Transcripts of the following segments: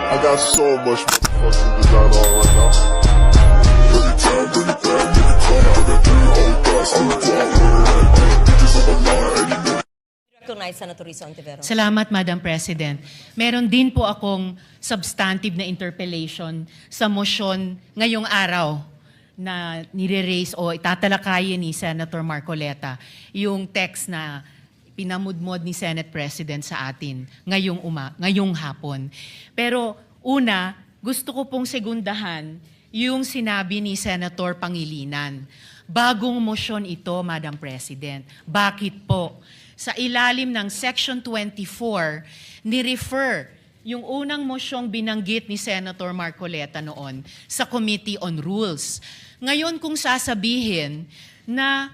I got so much fucking design on right now. Bring it down, bring it down, make it come. I got 3 whole thoughts on the block. Bitches on the line, and you know. Recognize Senator Risa Ontiveros. Salamat, Madam President. Meron din po akong substantive na interpellation sa motion ngayong araw na nire-raise o itatalakayin ni Senator Marcoleta yung text na pinamudmod ni Senate President sa atin ngayong hapon. Pero una, gusto ko pong segundahan yung sinabi ni Senator Pangilinan. Bagong motion ito, Madam President. Bakit po? Sa ilalim ng Section 24, ni-refer yung unang mosyong binanggit ni Senator Marcoleta noon sa Committee on Rules. Ngayon kung sasabihin na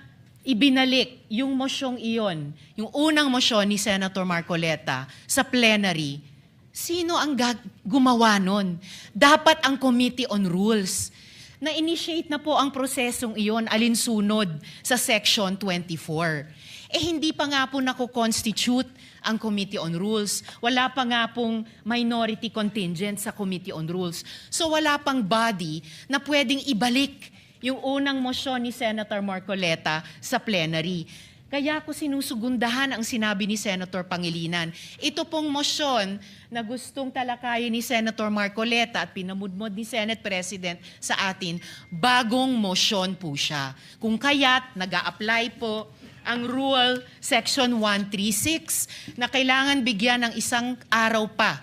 ibinalik yung mosyong iyon, yung unang mosyon ni Senator Marcoleta sa plenary, sino ang gumawa nun? Dapat ang Committee on Rules. Na-initiate na po ang prosesong iyon alinsunod sa Section 24. Hindi pa nga po nako-constitute ang Committee on Rules. Wala pa nga pong minority contingent sa Committee on Rules. So wala pang body na pwedeng ibalik yung unang mosyon ni Senator Marcoleta sa plenary. Kaya ko sinusugundahan ang sinabi ni Senator Pangilinan. Ito pong mosyon na gustong talakayin ni Senator Marcoleta at pinamudmod ni Senate President sa atin, bagong mosyon po siya. Kung kaya't nag-a-apply po ang Rule Section 136 na kailangan bigyan ng isang araw pa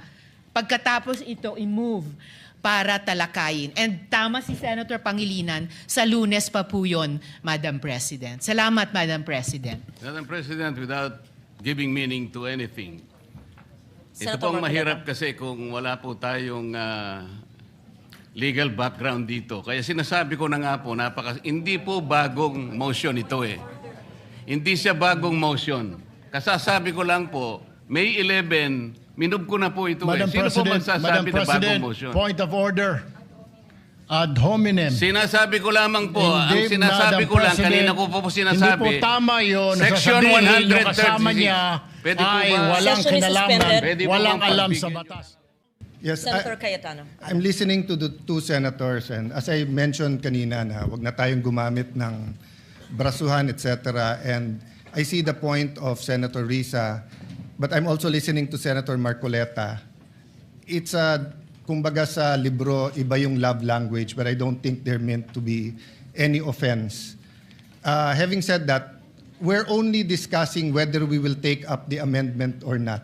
pagkatapos ito i-move para talakayin. And tama si Senator Pangilinan, sa Lunes pa po yun, Madam President. Salamat, Madam President. Madam President, without giving meaning to anything, ito Senator pong Marcoleta. mahirap kasi kung wala po tayong legal background dito. Kaya sinasabi ko na nga po, hindi po bagong motion ito eh. Hindi siya bagong motion. Kasasabi ko lang po, May 11, minub ko na po ito Madam eh. Sino po magsasabi na bagong motion? Point of order. Ad hominem. Sinasabi ko lamang po, Hindi, ang sinasabi Madam ko lang, President, kanina ko po sinasabi. Hindi po tama yun. Section Sasabihin yung kasama 136. niya Pwede po ay ba? walang Session is kinalaman, suspended. Pwede po walang bang alam sa pagbigyan batas. Yes, Senator Cayetano. I'm listening to the 2 senators, and as I mentioned kanina na wag na tayong gumamit ng brasuhan, etc. And I see the point of Senator Risa, but I'm also listening to Senator Marcoleta. It's kumbaga sa libro, iba yung love language, but I don't think they're meant to be any offense. Having said that, we're only discussing whether we will take up the amendment or not.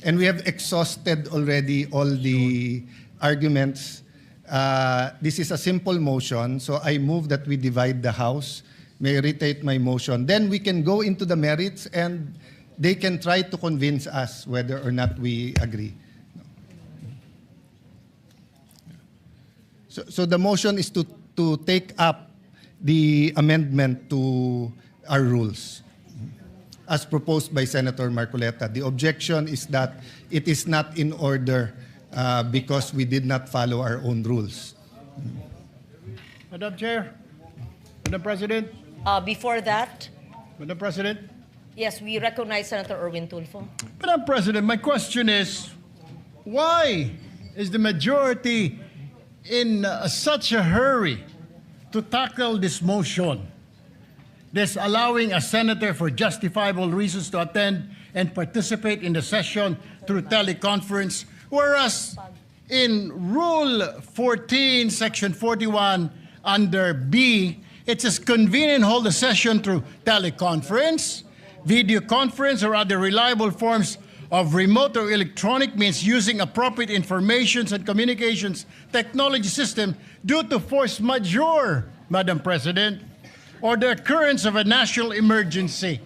And we have exhausted already all the arguments. This is a simple motion, so I move that we divide the House. May I reiterate my motion. Then we can go into the merits and they can try to convince us whether or not we agree. So the motion is to take up the amendment to our rules as proposed by Senator Marcoleta. The objection is that it is not in order because we did not follow our own rules. Madam Chair, Madam President, Before that, Madam President, yes, we recognize Senator Erwin Tulfo. Madam President, my question is, why is the majority in such a hurry to tackle this motion? This allowing a senator for justifiable reasons to attend and participate in the session through teleconference, whereas in Rule 14, Section 41, under B, it says convene and hold a session through teleconference, video conference, or other reliable forms of remote or electronic means using appropriate information and communications technology system due to force majeure, Madam President, or the occurrence of a national emergency.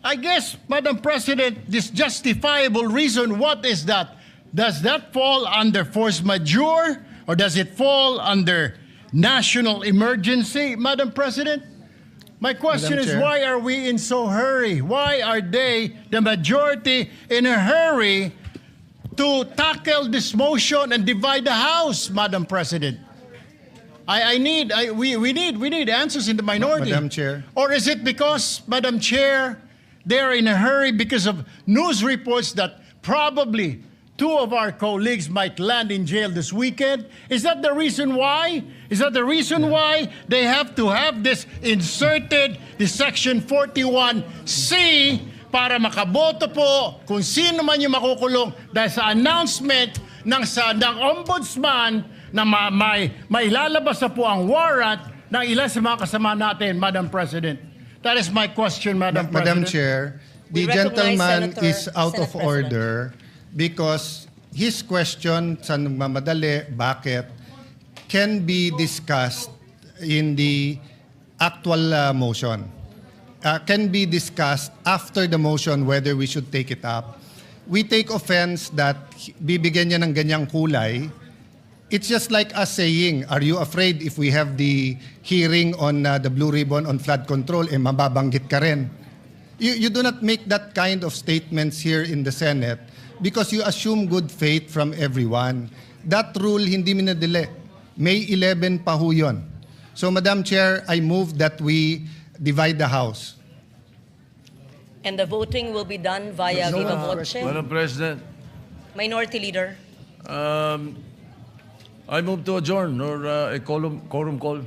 I guess, Madam President, this justifiable reason, what is that? Does that fall under force majeure or does it fall under national emergency, Madam President? My question Madam is, Chair. why are we in so hurry? Why are they, the majority, in a hurry to tackle this motion and divide the House, Madam President? We need answers in the minority. Madam Chair. Or is it because, Madam Chair, they're in a hurry because of news reports that probably two of our colleagues might land in jail this weekend. Is that the reason why? Is that the reason why they have to have this inserted, the Section 41C, para makaboto po kung sino man yung makukulong dahil sa announcement ng ombudsman na may lalabas na po ang warrant ng ilan sa mga kasama natin, Madam President. That is my question, Madam Madam President. Chair, the We recognize gentleman Senator- is out Senate of President. order because his question sa nagmamadali, bakit, can be discussed in the actual motion. Can be discussed after the motion whether we should take it up. We take offense that bibigyan niya ng ganyang kulay. It's just like us saying, are you afraid if we have the hearing on the blue ribbon on flood control, mababanggit ka rin? You do not make that kind of statements here in the Senate because you assume good faith from everyone. That rule hindi minadali. May 11 pa ho yun. So Madam Chair, I move that we divide the House. And the voting will be done via viva voce. Madam President, Minority Leader. I move to adjourn or a quorum call.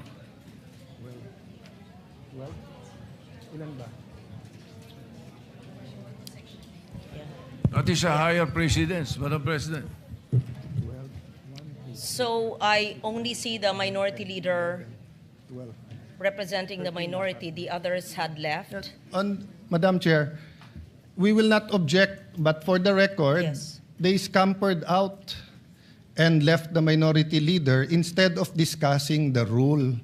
That is a higher precedence, Madam President. So I only see the Minority Leader representing the minority. The others had left. Madam Chair, we will not object, but for the record, Yes. they scampered out and left the minority leader instead of discussing the rule.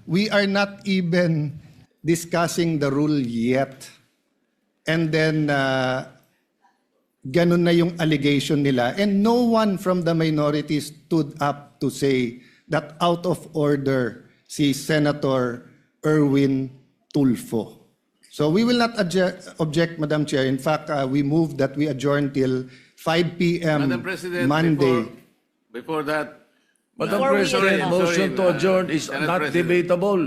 We are not even discussing the rule yet. And then, ganun na yung allegation nila. And no one from the minority stood up to say that out of order si Senator Erwin Tulfo. So we will not object, Madam Chair. In fact, we move that we adjourn till 5 p.m. Madam President, Monday. before that, Madam Before we- President, Sorry, motion to adjourn is Senate not President. debatable.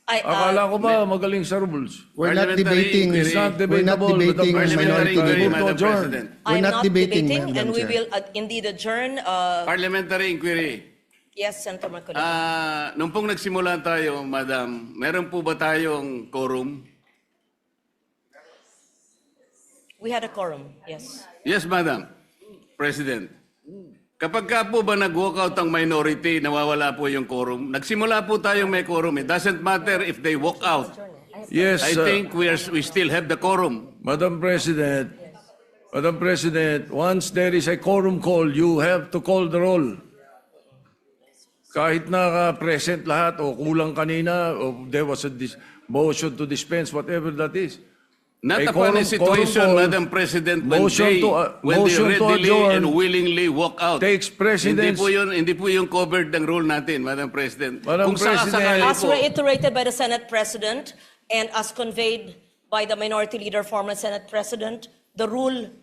Akala ko ba uh, magaling sa rules? We're not Parliamentary debating. inquiry. It's not We're not debatable, Madam debating President. minority I inquiry, move leader. to Madam adjourn. President. We're I'm not not debating, debating, Madam and we Chair. will indeed adjourn. Parliamentary inquiry. Yes, Senator Marcoleta. Nung pong nagsimula tayo, Madam, meron po ba tayong quorum? We had a quorum, yes. Yes, Madam President. Kapag ka po ba nag-walkout ang minority, nawawala po yung quorum. Nagsimula po tayong may quorum. It doesn't matter if they walk out. Yes, I think we still have the quorum. Madam President, once there is a quorum call, you have to call the roll. Kahit present lahat o kulang kanina o there was a motion to dispense, whatever that is. Not A upon a quorum situation, call, Madam President, when motion they, to- when they motion to readily adjourn and willingly walk out. takes precedence. Hindi po yung covered ng rule natin, Madam President. Madam Kung sakasakali President. As po, reiterated by the Senate President and as conveyed by the Minority Leader, former Senate President, the rule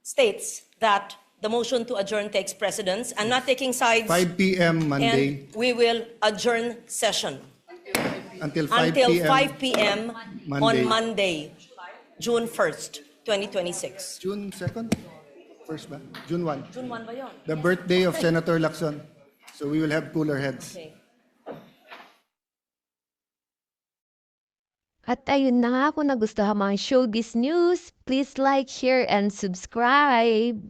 states that the motion to adjourn takes precedence. I'm not taking sides. 5 p.m. Monday And we will adjourn session until 5 until p.m. 5 p.m. on Monday. Monday, June 1st, 2026. June 2nd? First ba? June 1. June 1 ba yun? The birthday of Senator Lacson. So we will have cooler heads. Okay. At ayun na nga, kung nagustuhan mga showbiz news, please like, share, and subscribe.